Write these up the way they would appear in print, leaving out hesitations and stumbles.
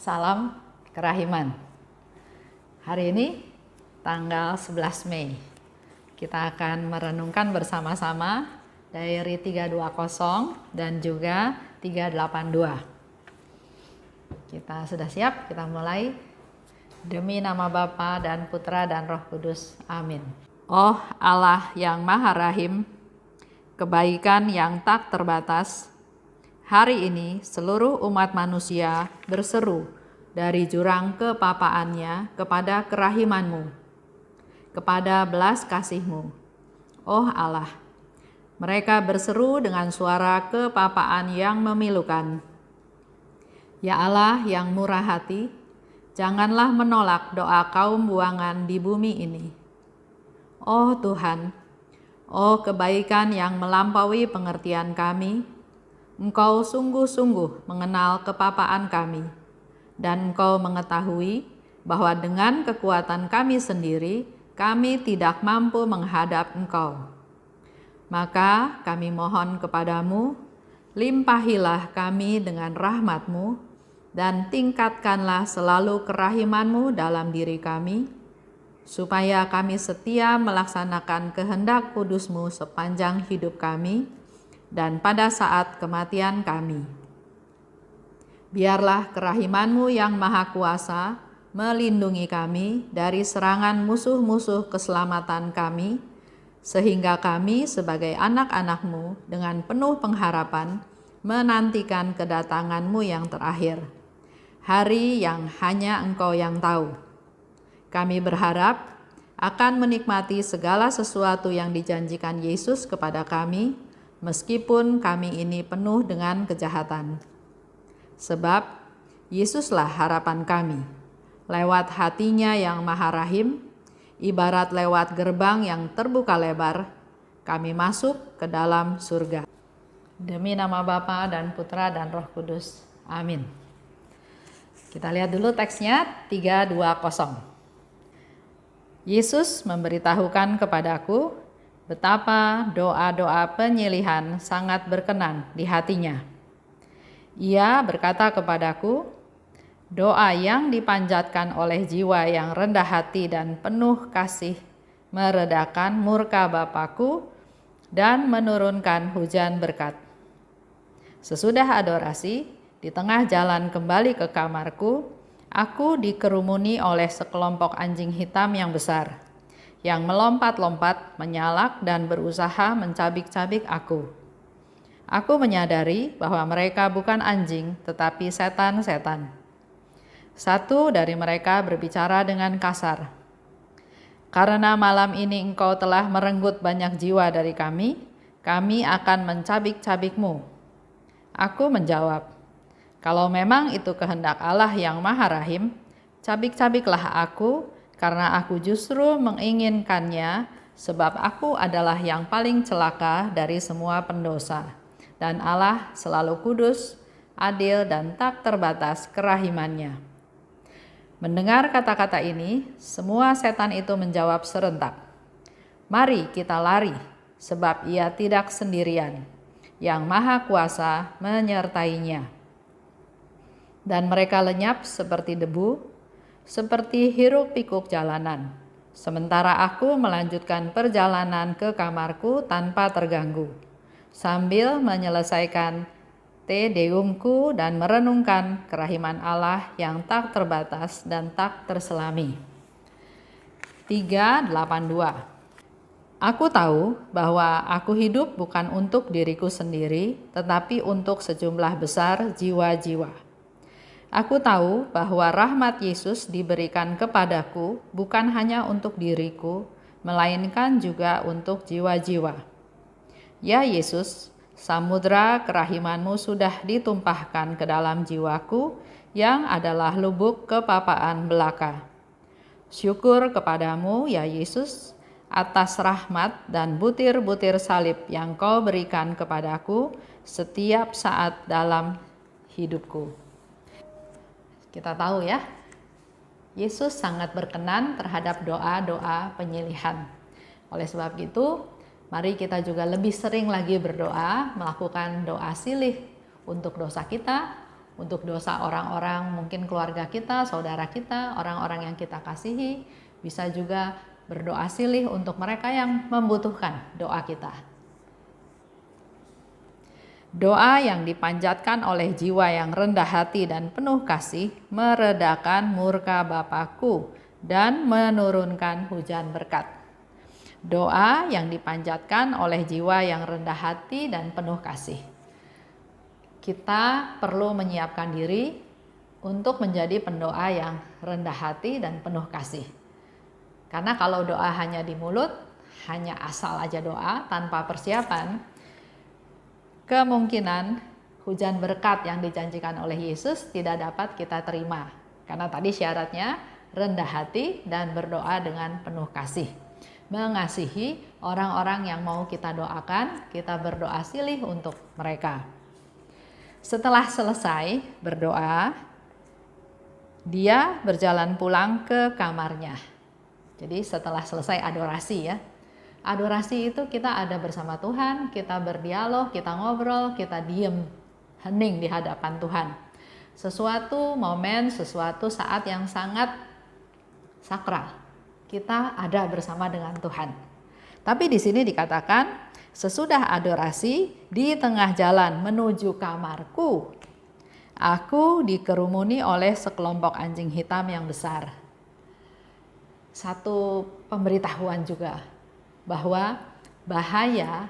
Salam Kerahiman. Hari ini tanggal 11 Mei kita akan merenungkan bersama-sama Diary 320 dan juga 382. Kita sudah siap, kita mulai. Demi nama Bapa dan Putra dan Roh Kudus. Amin. Oh Allah yang Maha Rahim, kebaikan yang tak terbatas, hari ini seluruh umat manusia berseru dari jurang kepapaannya kepada kerahiman-Mu, kepada belas kasih-Mu. Oh Allah, mereka berseru dengan suara kepapaan yang memilukan. Ya Allah yang murah hati, janganlah menolak doa kaum buangan di bumi ini. Oh Tuhan, oh kebaikan yang melampaui pengertian kami, Engkau sungguh-sungguh mengenal kepapaan kami, dan Engkau mengetahui bahwa dengan kekuatan kami sendiri, kami tidak mampu menghadap Engkau. Maka kami mohon kepadamu, limpahilah kami dengan rahmat-Mu, dan tingkatkanlah selalu kerahiman-Mu dalam diri kami, supaya kami setia melaksanakan kehendak kudus-Mu sepanjang hidup kami, dan pada saat kematian kami. Biarlah kerahiman-Mu yang maha kuasa melindungi kami dari serangan musuh-musuh keselamatan kami, sehingga kami sebagai anak-anak-Mu dengan penuh pengharapan menantikan kedatangan-Mu yang terakhir, hari yang hanya Engkau yang tahu. Kami berharap akan menikmati segala sesuatu yang dijanjikan Yesus kepada kami, meskipun kami ini penuh dengan kejahatan. Sebab Yesuslah harapan kami. Lewat hatinya yang maha rahim, ibarat lewat gerbang yang terbuka lebar, kami masuk ke dalam surga. Demi nama Bapa dan Putra dan Roh Kudus. Amin. Kita lihat dulu teksnya 320. Yesus memberitahukan kepadaku betapa doa-doa penyilihan sangat berkenan di hatinya. Ia berkata kepadaku, doa yang dipanjatkan oleh jiwa yang rendah hati dan penuh kasih meredakan murka Bapa-Ku dan menurunkan hujan berkat. Sesudah adorasi, di tengah jalan kembali ke kamarku, aku dikerumuni oleh sekelompok anjing hitam yang besar, yang melompat-lompat, menyalak, dan berusaha mencabik-cabik aku. Aku menyadari bahwa mereka bukan anjing, tetapi setan-setan. Satu dari mereka berbicara dengan kasar. Karena malam ini engkau telah merenggut banyak jiwa dari kami akan mencabik-cabikmu. Aku menjawab, kalau memang itu kehendak Allah yang Maha Rahim, cabik-cabiklah aku, karena aku justru menginginkannya, sebab aku adalah yang paling celaka dari semua pendosa, dan Allah selalu kudus, adil, dan tak terbatas kerahimannya. Mendengar kata-kata ini, semua setan itu menjawab serentak, mari kita lari, sebab ia tidak sendirian, yang Maha Kuasa menyertainya. Dan mereka lenyap seperti debu, seperti hiruk-pikuk jalanan, sementara aku melanjutkan perjalanan ke kamarku tanpa terganggu, sambil menyelesaikan Te Deumku dan merenungkan kerahiman Allah yang tak terbatas dan tak terselami. 382. Aku tahu bahwa aku hidup bukan untuk diriku sendiri, tetapi untuk sejumlah besar jiwa-jiwa. Aku tahu bahwa rahmat Yesus diberikan kepadaku bukan hanya untuk diriku, melainkan juga untuk jiwa-jiwa. Ya Yesus, samudra kerahiman-Mu sudah ditumpahkan ke dalam jiwaku yang adalah lubuk kepapaan belaka. Syukur kepadamu ya Yesus atas rahmat dan butir-butir salib yang Kau berikan kepadaku setiap saat dalam hidupku. Kita tahu ya, Yesus sangat berkenan terhadap doa-doa penyilihan. Oleh sebab itu, mari kita juga lebih sering lagi berdoa, melakukan doa silih untuk dosa kita, untuk dosa orang-orang, mungkin keluarga kita, saudara kita, orang-orang yang kita kasihi. Bisa juga berdoa silih untuk mereka yang membutuhkan doa kita. Doa yang dipanjatkan oleh jiwa yang rendah hati dan penuh kasih meredakan murka Bapakku dan menurunkan hujan berkat. Doa yang dipanjatkan oleh jiwa yang rendah hati dan penuh kasih. Kita perlu menyiapkan diri untuk menjadi pendoa yang rendah hati dan penuh kasih. Karena kalau doa hanya di mulut, hanya asal aja doa tanpa persiapan, kemungkinan hujan berkat yang dijanjikan oleh Yesus tidak dapat kita terima. Karena tadi syaratnya rendah hati dan berdoa dengan penuh kasih. Mengasihi orang-orang yang mau kita doakan, kita berdoa silih untuk mereka. Setelah selesai berdoa, dia berjalan pulang ke kamarnya. Jadi setelah selesai adorasi ya. Adorasi itu kita ada bersama Tuhan, kita berdialog, kita ngobrol, kita diem, hening di hadapan Tuhan. Sesuatu momen, sesuatu saat yang sangat sakral. Kita ada bersama dengan Tuhan. Tapi di sini dikatakan, sesudah adorasi di tengah jalan menuju kamarku, aku dikerumuni oleh sekelompok anjing hitam yang besar. Satu pemberitahuan juga bahwa bahaya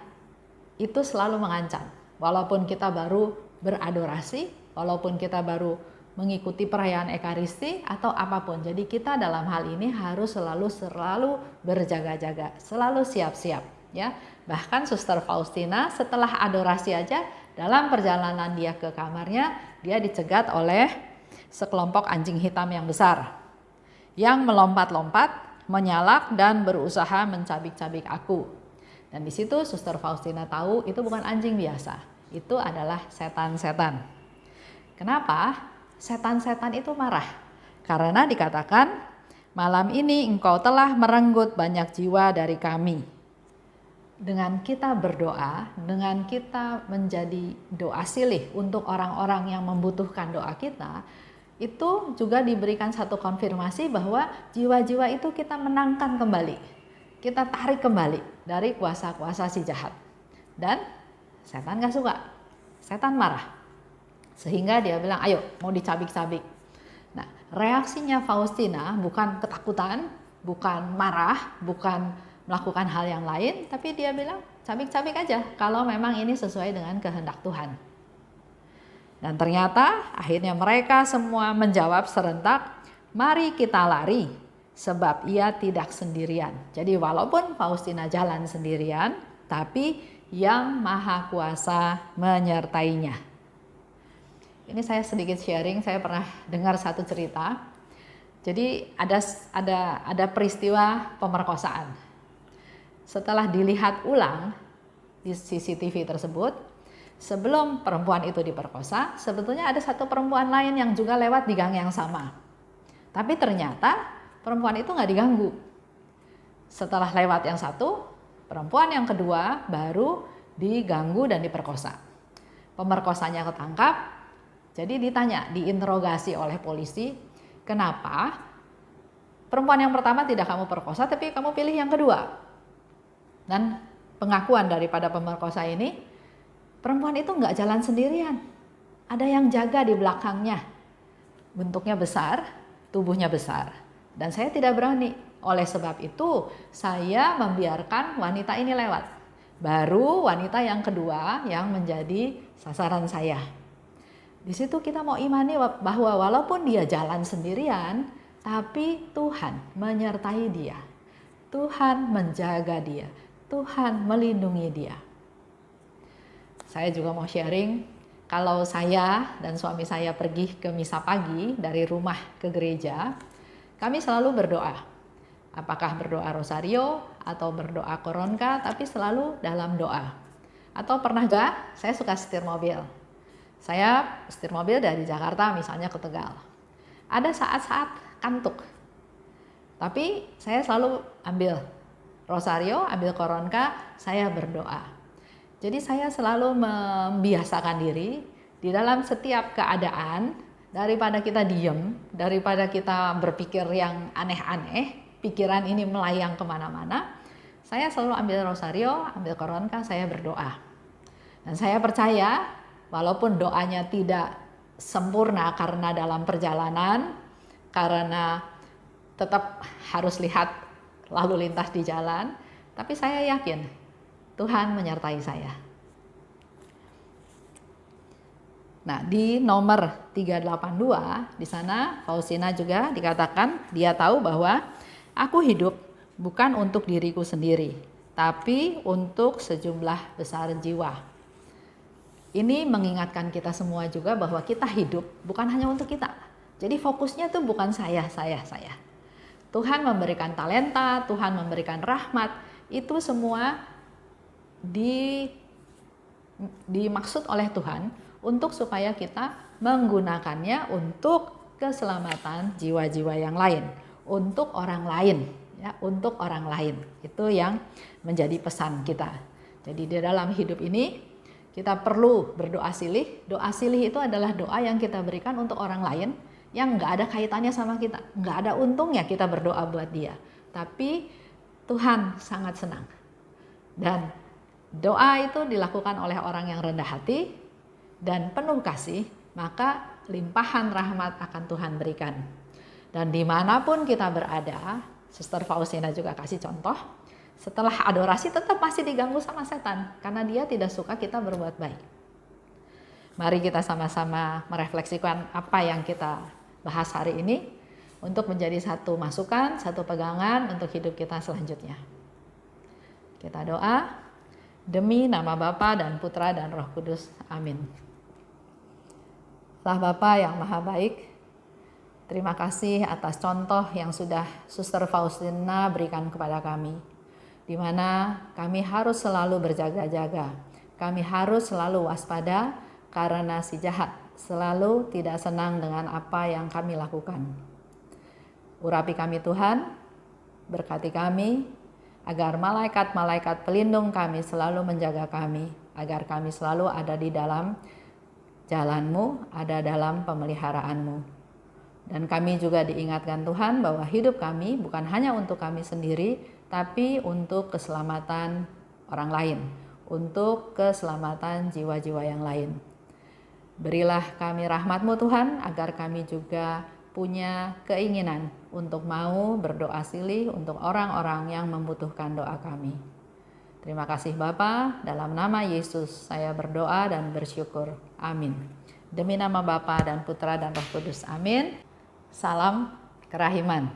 itu selalu mengancam. Walaupun kita baru beradorasi, walaupun kita baru mengikuti perayaan Ekaristi atau apapun. Jadi kita dalam hal ini harus selalu berjaga-jaga, selalu siap-siap ya. Bahkan Suster Faustina setelah adorasi aja, dalam perjalanan dia ke kamarnya, dia dicegat oleh sekelompok anjing hitam yang besar yang melompat-lompat, menyalak dan berusaha mencabik-cabik aku. Dan di situ Suster Faustina tahu itu bukan anjing biasa, itu adalah setan-setan. Kenapa? Setan-setan itu marah. Karena dikatakan, malam ini engkau telah merenggut banyak jiwa dari kami. Dengan kita berdoa, dengan kita menjadi doa silih untuk orang-orang yang membutuhkan doa kita, itu juga diberikan satu konfirmasi bahwa jiwa-jiwa itu kita menangkan kembali. Kita tarik kembali dari kuasa-kuasa si jahat. Dan setan gak suka. Setan marah. Sehingga dia bilang, ayo mau dicabik-cabik. Nah, reaksinya Faustina bukan ketakutan, bukan marah, bukan melakukan hal yang lain. Tapi dia bilang, cabik-cabik aja kalau memang ini sesuai dengan kehendak Tuhan. Dan ternyata akhirnya mereka semua menjawab serentak, mari kita lari sebab ia tidak sendirian. Jadi walaupun Faustina jalan sendirian, tapi yang Maha Kuasa menyertainya. Ini saya sedikit sharing, saya pernah dengar satu cerita. Jadi ada peristiwa pemerkosaan. Setelah dilihat ulang di CCTV tersebut, sebelum perempuan itu diperkosa, sebetulnya ada satu perempuan lain yang juga lewat di gang yang sama. Tapi ternyata perempuan itu nggak diganggu. Setelah lewat yang satu, perempuan yang kedua baru diganggu dan diperkosa. Pemerkosanya ketangkap, jadi ditanya, diinterogasi oleh polisi, kenapa perempuan yang pertama tidak kamu perkosa, tapi kamu pilih yang kedua. Dan pengakuan daripada pemerkosa ini, perempuan itu nggak jalan sendirian, ada yang jaga di belakangnya. Bentuknya besar, tubuhnya besar, dan saya tidak berani. Oleh sebab itu, saya membiarkan wanita ini lewat. Baru wanita yang kedua yang menjadi sasaran saya. Di situ kita mau imani bahwa walaupun dia jalan sendirian, tapi Tuhan menyertai dia. Tuhan menjaga dia. Tuhan melindungi dia. Saya juga mau sharing, kalau saya dan suami saya pergi ke misa pagi dari rumah ke gereja, kami selalu berdoa. Apakah berdoa rosario atau berdoa koronka, tapi selalu dalam doa. Atau pernah juga, saya suka setir mobil. Saya setir mobil dari Jakarta misalnya ke Tegal. Ada saat-saat kantuk. Tapi saya selalu ambil rosario, ambil koronka, saya berdoa. Jadi saya selalu membiasakan diri di dalam setiap keadaan, daripada kita diem, daripada kita berpikir yang aneh-aneh, pikiran ini melayang kemana-mana, saya selalu ambil rosario, ambil koronka, saya berdoa. Dan saya percaya, walaupun doanya tidak sempurna karena dalam perjalanan, karena tetap harus lihat lalu lintas di jalan, tapi saya yakin Tuhan menyertai saya. Nah, di nomor 382 di sana Faustina juga dikatakan dia tahu bahwa aku hidup bukan untuk diriku sendiri, tapi untuk sejumlah besar jiwa. Ini mengingatkan kita semua juga bahwa kita hidup bukan hanya untuk kita. Jadi fokusnya tuh bukan saya. Tuhan memberikan talenta, Tuhan memberikan rahmat, itu semua dimaksud oleh Tuhan untuk supaya kita menggunakannya untuk keselamatan jiwa-jiwa yang lain, untuk orang lain, ya, untuk orang lain. Itu yang menjadi pesan kita. Jadi di dalam hidup ini kita perlu berdoa silih. Doa silih itu adalah doa yang kita berikan untuk orang lain yang nggak ada kaitannya sama kita, nggak ada untungnya kita berdoa buat dia. Tapi Tuhan sangat senang. Dan doa itu dilakukan oleh orang yang rendah hati dan penuh kasih, maka limpahan rahmat akan Tuhan berikan. Dan dimanapun kita berada, Suster Faustina juga kasih contoh, setelah adorasi tetap masih diganggu sama setan, karena dia tidak suka kita berbuat baik. Mari kita sama-sama merefleksikan apa yang kita bahas hari ini, untuk menjadi satu masukan, satu pegangan untuk hidup kita selanjutnya. Kita doa, demi nama Bapa dan Putra dan Roh Kudus. Amin. Allah Bapa yang Maha Baik, terima kasih atas contoh yang sudah Suster Faustina berikan kepada kami, di mana kami harus selalu berjaga-jaga, kami harus selalu waspada karena si jahat selalu tidak senang dengan apa yang kami lakukan. Urapi kami Tuhan, berkati kami, agar malaikat-malaikat pelindung kami selalu menjaga kami, agar kami selalu ada di dalam jalan-Mu, ada dalam pemeliharaanmu. Dan kami juga diingatkan Tuhan bahwa hidup kami bukan hanya untuk kami sendiri, tapi untuk keselamatan orang lain, untuk keselamatan jiwa-jiwa yang lain. Berilah kami rahmat-Mu Tuhan, agar kami juga punya keinginan untuk mau berdoa silih untuk orang-orang yang membutuhkan doa kami. Terima kasih Bapa, dalam nama Yesus saya berdoa dan bersyukur. Amin. Demi nama Bapa dan Putra dan Roh Kudus. Amin. Salam kerahiman.